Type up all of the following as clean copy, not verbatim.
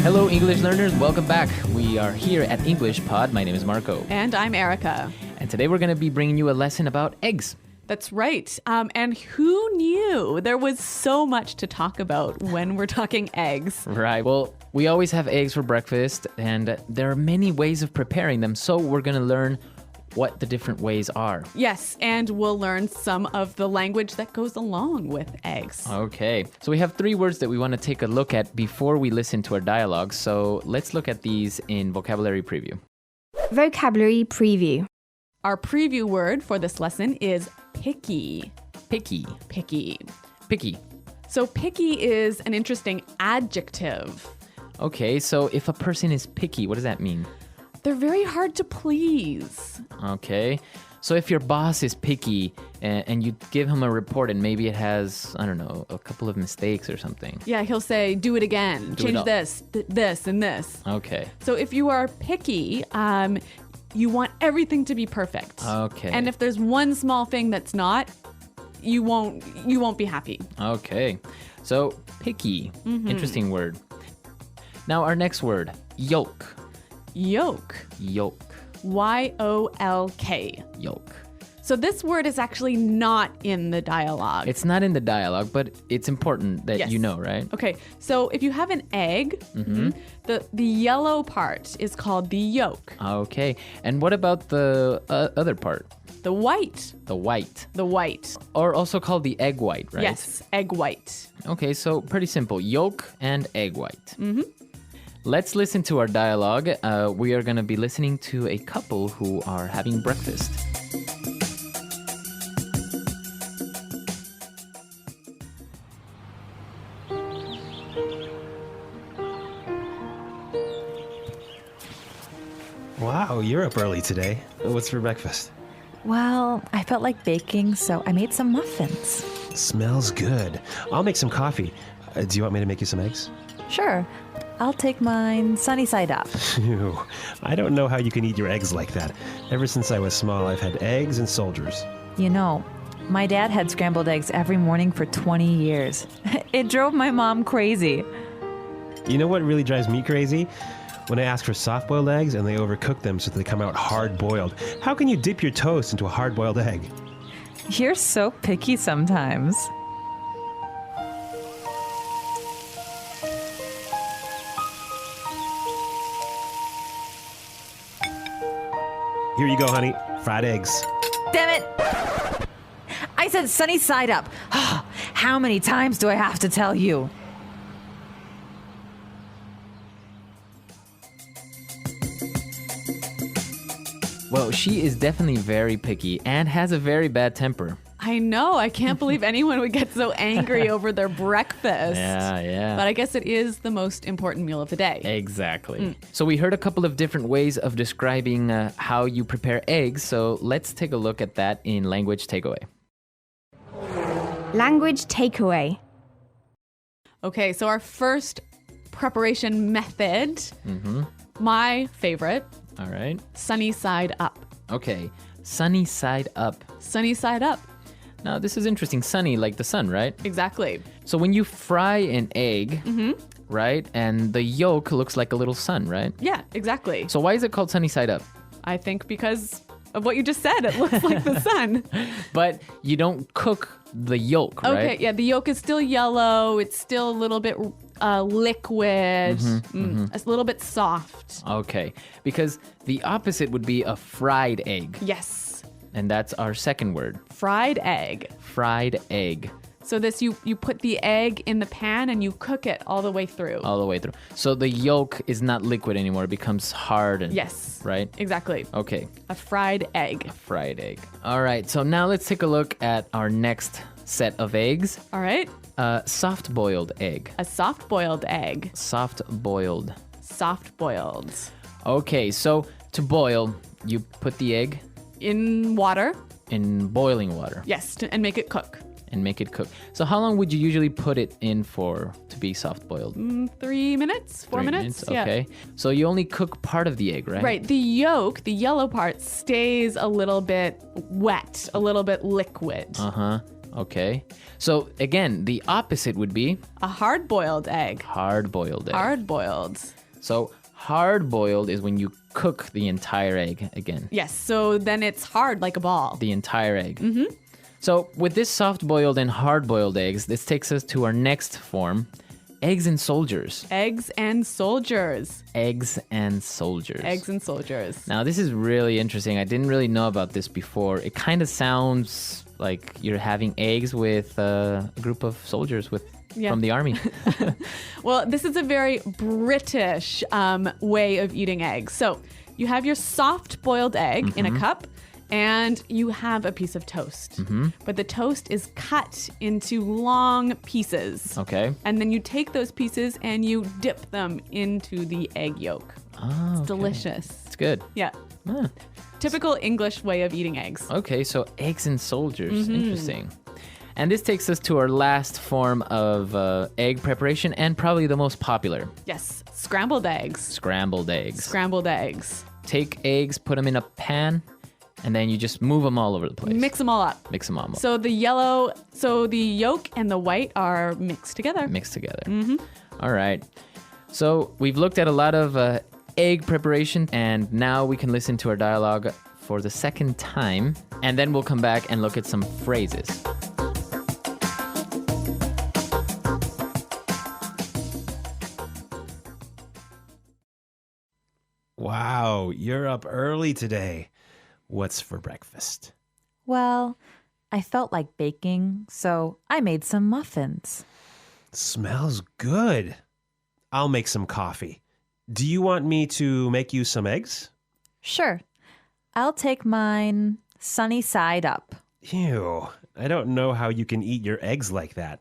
Hello, English learners. Welcome back. We are here at English Pod. My name is Marco. And I'm Erica. And today we're going to be bringing you a lesson about eggs. That's right. And who knew there was so much to talk about when we're talking eggs? Right. Well, we always have eggs for breakfast, and there are many ways of preparing them. So we're going to learn what the different ways are. Yes, and we'll learn some of the language that goes along with eggs. Okay. So we have 3 words that we want to take a look at before we listen to our dialogue. So let's look at these in vocabulary preview. Vocabulary preview. Our preview word for this lesson is picky. Picky. Picky. Picky. So picky is an interesting adjective. Okay, so if a person is picky, what does that mean? They're very hard to please. Okay. So if your boss is picky and you give him a report and maybe it has, I don't know, a couple of mistakes or something. Yeah, he'll say, do it again, change this, this, and this. Okay. So if you are picky, you want everything to be perfect. Okay. And if there's one small thing that's not, you won't be happy. Okay. So picky. Interesting word. Now our next word, yolk. Yolk. Yolk. Y-O-L-K. Yolk. So this word is actually not in the dialogue. It's not in the dialogue, but it's important that Yes. you know, right? Okay, so if you have an egg, the yellow part is called the yolk. Okay. And what about the other part? The white. The white. The white. Or also called the egg white, right? Yes, egg white. Okay, so pretty simple. Yolk and egg white. Let's listen to our dialogue. We are going to be listening to a couple who are having breakfast. Wow, you're up early today. What's for breakfast? Well, I felt like baking, so I made some muffins. Smells good. I'll make some coffee. Do you want me to make you some eggs? Sure, I'll take mine sunny side up. Phew, I don't know how you can eat your eggs like that. Ever since I was small, I've had eggs and soldiers. You know, my dad had scrambled eggs every morning for 20 years. It drove my mom crazy. You know what really drives me crazy? When I ask for soft-boiled eggs and they overcook them so they come out hard-boiled. How can you dip your toast into a hard-boiled egg? You're so picky sometimes. Here you go, honey. Fried eggs. Damn it! I said sunny side up. How many times do I have to tell you? Well, she is definitely very picky and has a very bad temper. I know. I can't believe anyone would get so angry over their breakfast. Yeah. But I guess it is the most important meal of the day. Exactly. So we heard a couple of different ways of describing how you prepare eggs. So let's take a look at that in language takeaway. Language takeaway. Okay, so our first preparation method, my favorite, All right. sunny side up. Okay. Sunny side up. Sunny side up. Now, this is interesting. Sunny, like the sun, right? Exactly. So when you fry an egg, right, and the yolk looks like a little sun, right? Yeah, exactly. So why is it called sunny side up? I think because of what you just said, it looks like the sun. But you don't cook the yolk, right? Okay, yeah, the yolk is still yellow. It's still a little bit liquid, a little bit soft. Okay, because the opposite would be a fried egg. Yes, And that's our second word, fried egg. fried egg, So this, you put the egg in the pan and you cook it all the way through. all the way through. So the yolk is not liquid anymore. It becomes hard. And, Yes. Right? Exactly. Okay, A fried egg. a fried egg. All right, so now let's take a look at our next set of eggs. All right. Soft-boiled egg. A soft-boiled egg. Soft-boiled. Soft-boiled. Okay, so to boil, you put the egg In water. in boiling water Yes, and make it cook. and make it cook. So how long would you usually put it in for to be soft-boiled? 3 minutes? 4 3 minutes? Yeah. Okay. So you only cook part of the egg, right? Right. The yolk, the yellow part, stays a little bit wet, a little bit liquid. Uh-huh. Okay. So again, the opposite would be A hard-boiled egg. hard-boiled egg. Hard-boiled. So hard-boiled is when you cook the entire egg again. Yes, so then it's hard like a ball. The entire egg. Mm-hmm. So with this soft-boiled and hard-boiled eggs, this takes us to our next form, eggs and soldiers. Eggs and soldiers. Eggs and soldiers. Eggs and soldiers. Now, this is really interesting. I didn't really know about this before. It kind of sounds like you're having eggs with a group of soldiers from the army. Well, this is a very British way of eating eggs. So you have your soft boiled egg in a cup and you have a piece of toast. But the toast is cut into long pieces. Okay. And then you take those pieces and you dip them into the egg yolk. Oh, It's okay. delicious. It's good. Yeah. Ah. Typical English way of eating eggs. Okay, so eggs and soldiers. Interesting. And this takes us to our last form of egg preparation and probably the most popular, Yes, scrambled eggs. scrambled eggs. Scrambled eggs. Take eggs, put them in a pan, and then you just move them all over the place. Mix them all up. Mix them all So the yolk and the white are mixed together. mixed together. All right. So we've looked at a lot of egg preparation, and now we can listen to our dialogue for the second time, and then we'll come back and look at some phrases. Wow, you're up early today. What's for breakfast? Well, I felt like baking, so I made some muffins. Smells good. I'll make some coffee. Do you want me to make you some eggs? Sure. I'll take mine sunny side up. Ew, I don't know how you can eat your eggs like that.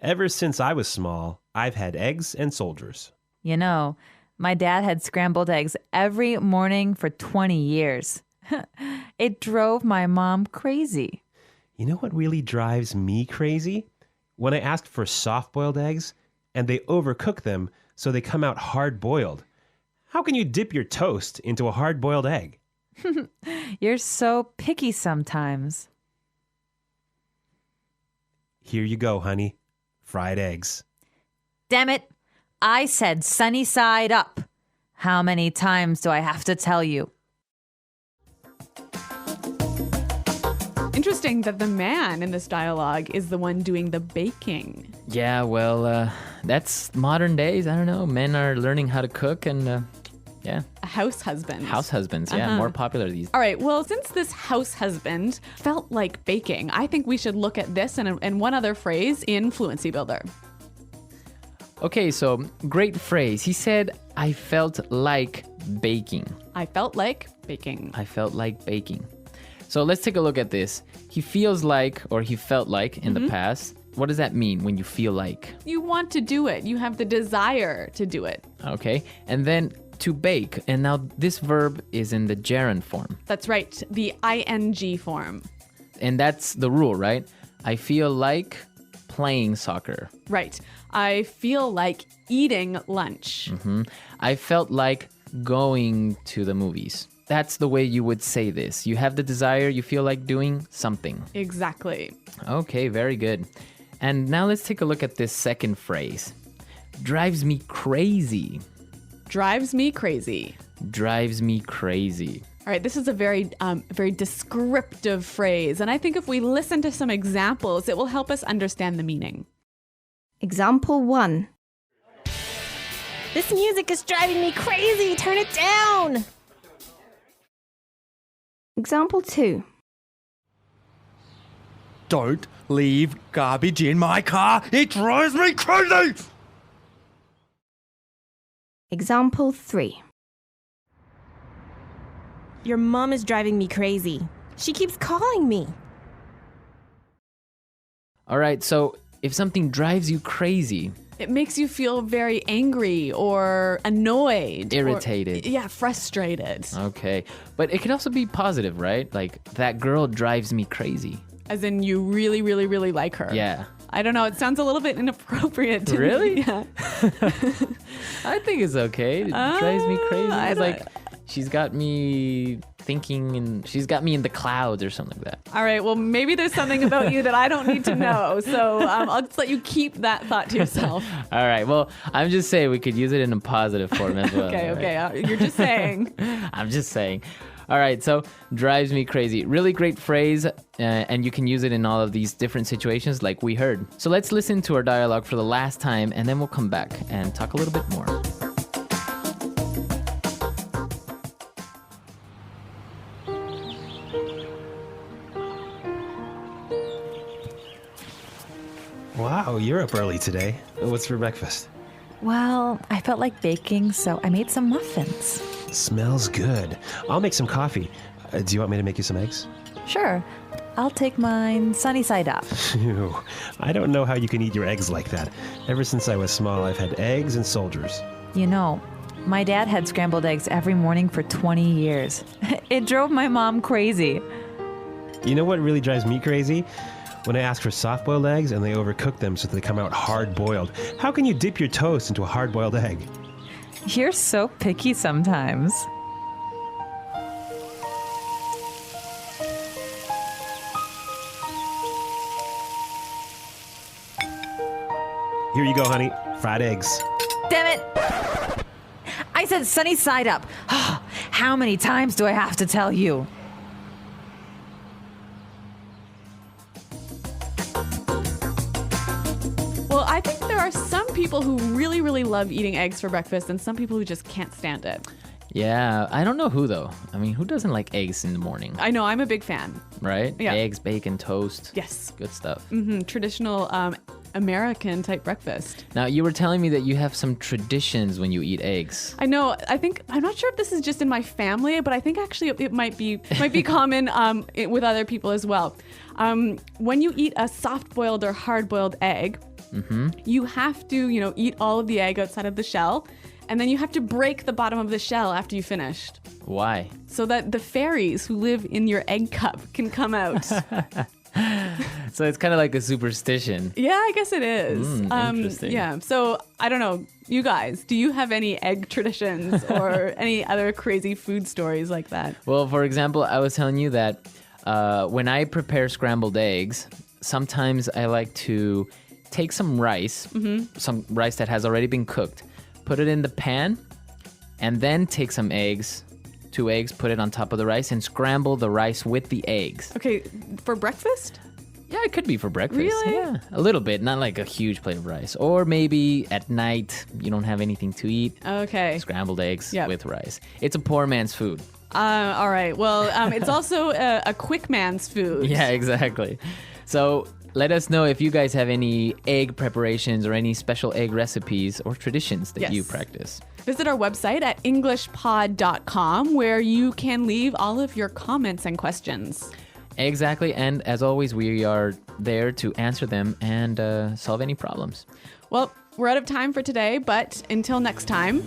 Ever since I was small, I've had eggs and soldiers. You know, my dad had scrambled eggs every morning for 20 years. It drove my mom crazy. You know what really drives me crazy? When I ask for soft-boiled eggs and they overcook them so they come out hard-boiled. How can you dip your toast into a hard-boiled egg? You're so picky sometimes. Here you go, honey. Fried eggs. Damn it. I said sunny side up. How many times do I have to tell you? Interesting that the man in this dialogue is the one doing the baking. Yeah, well, that's modern days. I don't know. Men are learning how to cook and, yeah, A house husband. house husbands. Yeah, more popular these days. All right, well, since this house husband felt like baking, I think we should look at this and one other phrase in Fluency Builder. Okay, so great phrase. He said, I felt like baking. I felt like baking. I felt like baking. So let's take a look at this. He feels like, or he felt like in the past. What does that mean when you feel like? You want to do it. You have the desire to do it. Okay. And then to bake. And now this verb is in the gerund form. That's right, the ing form. And that's the rule, right? I feel like playing soccer. Right. I feel like eating lunch. I felt like going to the movies. That's the way you would say this. You have the desire, you feel like doing something. Exactly. Okay, very good. And now let's take a look at this second phrase. Drives me crazy. Drives me crazy. Drives me crazy. All right, this is a very descriptive phrase, and I think if we listen to some examples, it will help us understand the meaning. Example 1. This music is driving me crazy. Turn it down. Example 2. Don't leave garbage in my car. It drives me crazy. Example 3. Your mom is driving me crazy. She keeps calling me. All right, so if something drives you crazy, It makes you feel very angry or annoyed. Irritated. Or, frustrated. okay. But it can also be positive, right? Like, that girl drives me crazy. As in you really, really, really like her. Yeah. I don't know. It sounds a little bit inappropriate to me. Really? Yeah. I think it's okay. It drives me crazy. I It's don't- like, She's got me thinking, and she's got me in the clouds or something like that. All right. Well, maybe there's something about you that I don't need to know. So I'll just let you keep that thought to yourself. All right. Well, I'm just saying we could use it in a positive form as well. Okay. all right? Okay. You're just saying. I'm just saying. All right, so drives me crazy. Really great phrase, and you can use it in all of these different situations like we heard. So let's listen to our dialogue for the last time, and then we'll come back and talk a little bit more. Wow, you're up early today. What's for breakfast? Well, I felt like baking, so I made some muffins. Smells good. I'll make some coffee. Do you want me to make you some eggs? Sure, I'll take mine sunny side up. Ew, I don't know how you can eat your eggs like that. Ever since I was small, I've had eggs and soldiers. You know, my dad had scrambled eggs every morning for 20 years. It drove my mom crazy. You know what really drives me crazy? When I ask for soft-boiled eggs and they overcook them so that they come out hard-boiled. How can you dip your toast into a hard-boiled egg? You're so picky sometimes. Here you go, honey. Fried eggs. Damn it! I said sunny side up. How many times do I have to tell you? Well, I think there are some people who really, really love eating eggs for breakfast and some people who just can't stand it. Yeah, I don't know who though. I mean, who doesn't like eggs in the morning, I know, I'm a big fan. right? Yeah. Eggs, bacon, toast. Yes. Good stuff. Traditional American type breakfast. Now, you were telling me that you have some traditions when you eat eggs. I know. I'm not sure if this is just in my family, but I think actually it might be common with other people as well. When you eat a soft-boiled or hard-boiled egg, you have to, eat all of the egg outside of the shell, and then you have to break the bottom of the shell after you finished, Why? so that the fairies who live in your egg cup can come out. So it's kind of like a superstition. Yeah, I guess it is. Interesting. Yeah. So I don't know. You guys, do you have any egg traditions or any other crazy food stories like that? Well, for example, I was telling you that when I prepare scrambled eggs, sometimes I like to take some rice, some rice that has already been cooked, put it in the pan, and then take some eggs, 2 eggs, put it on top of the rice, and scramble the rice with the eggs. Okay, for breakfast? Yeah, it could be for breakfast. Really? Yeah, a little bit, not like a huge plate of rice. Or maybe at night, you don't have anything to eat. Okay. Scrambled eggs Yep. with rice. It's a poor man's food. All right. Well, it's also a quick man's food. Yeah, exactly. So let us know if you guys have any egg preparations or any special egg recipes or traditions that you Yes. practice. Visit our website at englishpod.com where you can leave all of your comments and questions. Exactly. And as always, we are there to answer them and solve any problems. Well, we're out of time for today, but until next time,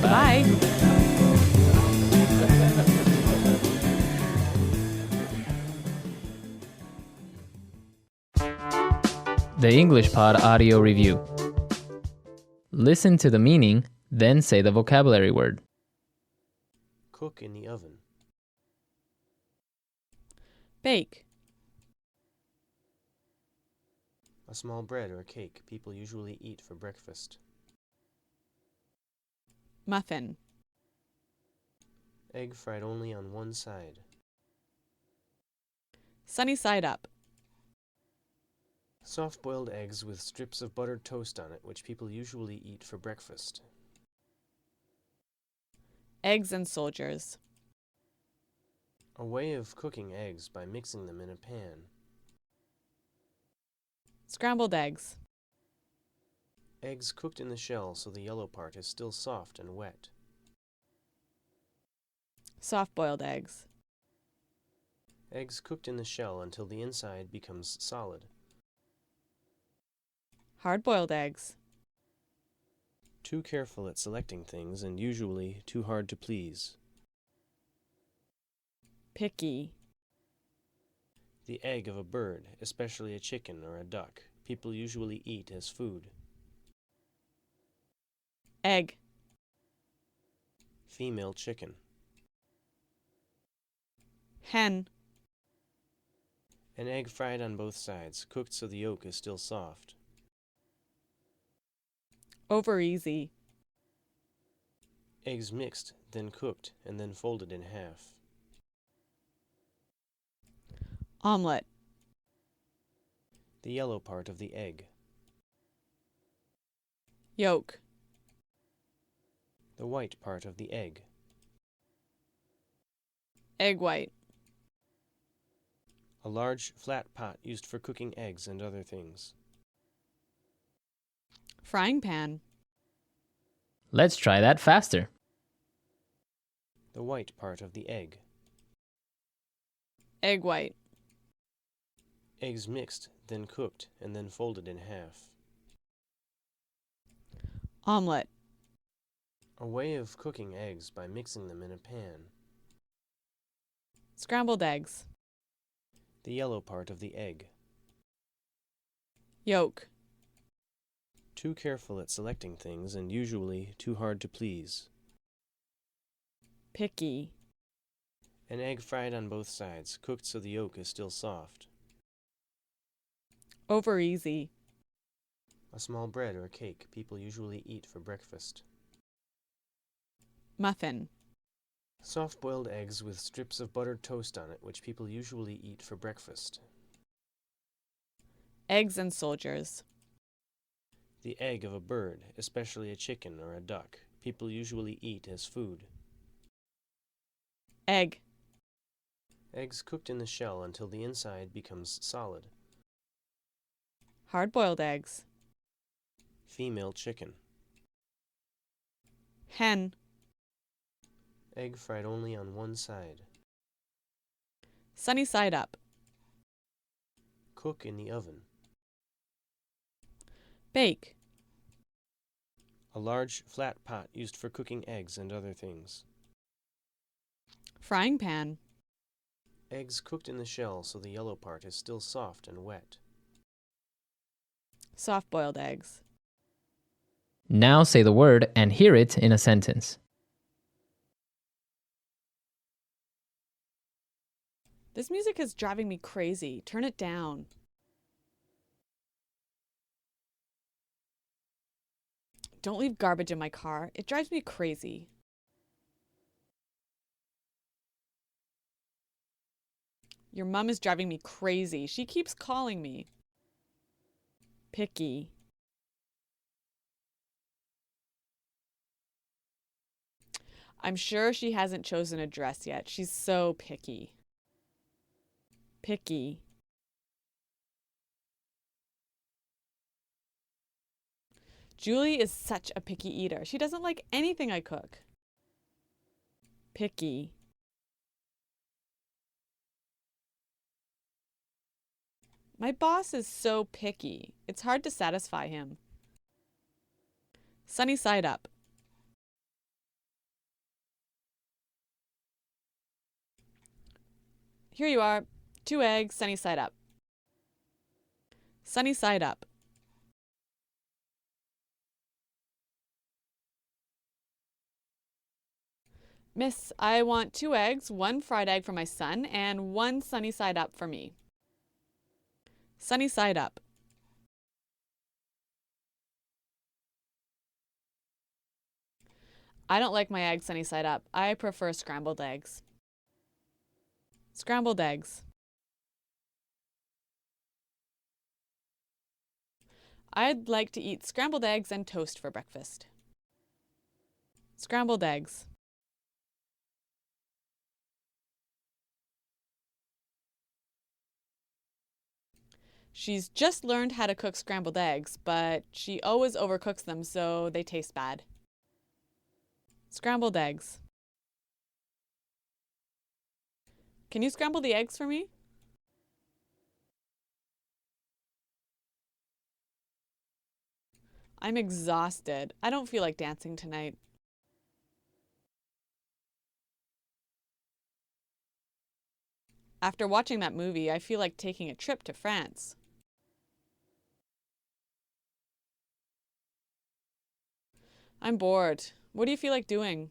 bye. The English Pod Audio Review. Listen to the meaning, then say the vocabulary word. Cook in the oven. Bake. A small bread or cake people usually eat for breakfast. Muffin. Egg fried only on one side. Sunny side up. Soft-boiled eggs with strips of buttered toast on it, which people usually eat for breakfast. Eggs and soldiers. A way of cooking eggs by mixing them in a pan. Scrambled eggs. Eggs cooked in the shell so the yellow part is still soft and wet. Soft-boiled eggs. Eggs cooked in the shell until the inside becomes solid. Hard-boiled eggs. Too careful at selecting things and usually too hard to please. Picky. The egg of a bird, especially a chicken or a duck, people usually eat as food. Egg. Female chicken. Hen. An egg fried on both sides, cooked so the yolk is still soft. Over easy. Eggs mixed, then cooked, and then folded in half. Omelet. The yellow part of the egg. Yolk. The white part of the egg. Egg white. A large, flat pot used for cooking eggs and other things. Frying pan. Let's try that faster. The white part of the egg. Egg white. Eggs mixed, then cooked, and then folded in half. Omelet. A way of cooking eggs by mixing them in a pan. Scrambled eggs. The yellow part of the egg. Yolk. Too careful at selecting things and usually too hard to please. Picky. An egg fried on both sides, cooked so the yolk is still soft. Over easy. A small bread or cake people usually eat for breakfast. Muffin. Soft-boiled eggs with strips of buttered toast on it, which people usually eat for breakfast. Eggs and soldiers. The egg of a bird, especially a chicken or a duck, people usually eat as food. Egg. Eggs cooked in the shell until the inside becomes solid. Hard-boiled eggs. Female chicken. Hen. Egg fried only on one side. Sunny side up. Cook in the oven. Bake. A large, flat pot used for cooking eggs and other things. Frying pan. Eggs cooked in the shell so the yellow part is still soft and wet. Soft-boiled eggs. Now say the word and hear it in a sentence. This music is driving me crazy. Turn it down. Don't leave garbage in my car. It drives me crazy. Your mom is driving me crazy. She keeps calling me. Picky. I'm sure she hasn't chosen a dress yet. She's so picky. Picky. Julie is such a picky eater. She doesn't like anything I cook. Picky. My boss is so picky. It's hard to satisfy him. Sunny side up. Here you are. 2 eggs, sunny side up. Sunny side up. Miss, I want 2 eggs, 1 fried egg for my son, and 1 sunny side up for me. Sunny side up. I don't like my eggs sunny side up. I prefer scrambled eggs. Scrambled eggs. I'd like to eat scrambled eggs and toast for breakfast. Scrambled eggs. She's just learned how to cook scrambled eggs, but she always overcooks them so they taste bad. Scrambled eggs. Can you scramble the eggs for me? I'm exhausted. I don't feel like dancing tonight. After watching that movie, I feel like taking a trip to France. I'm bored. What do you feel like doing?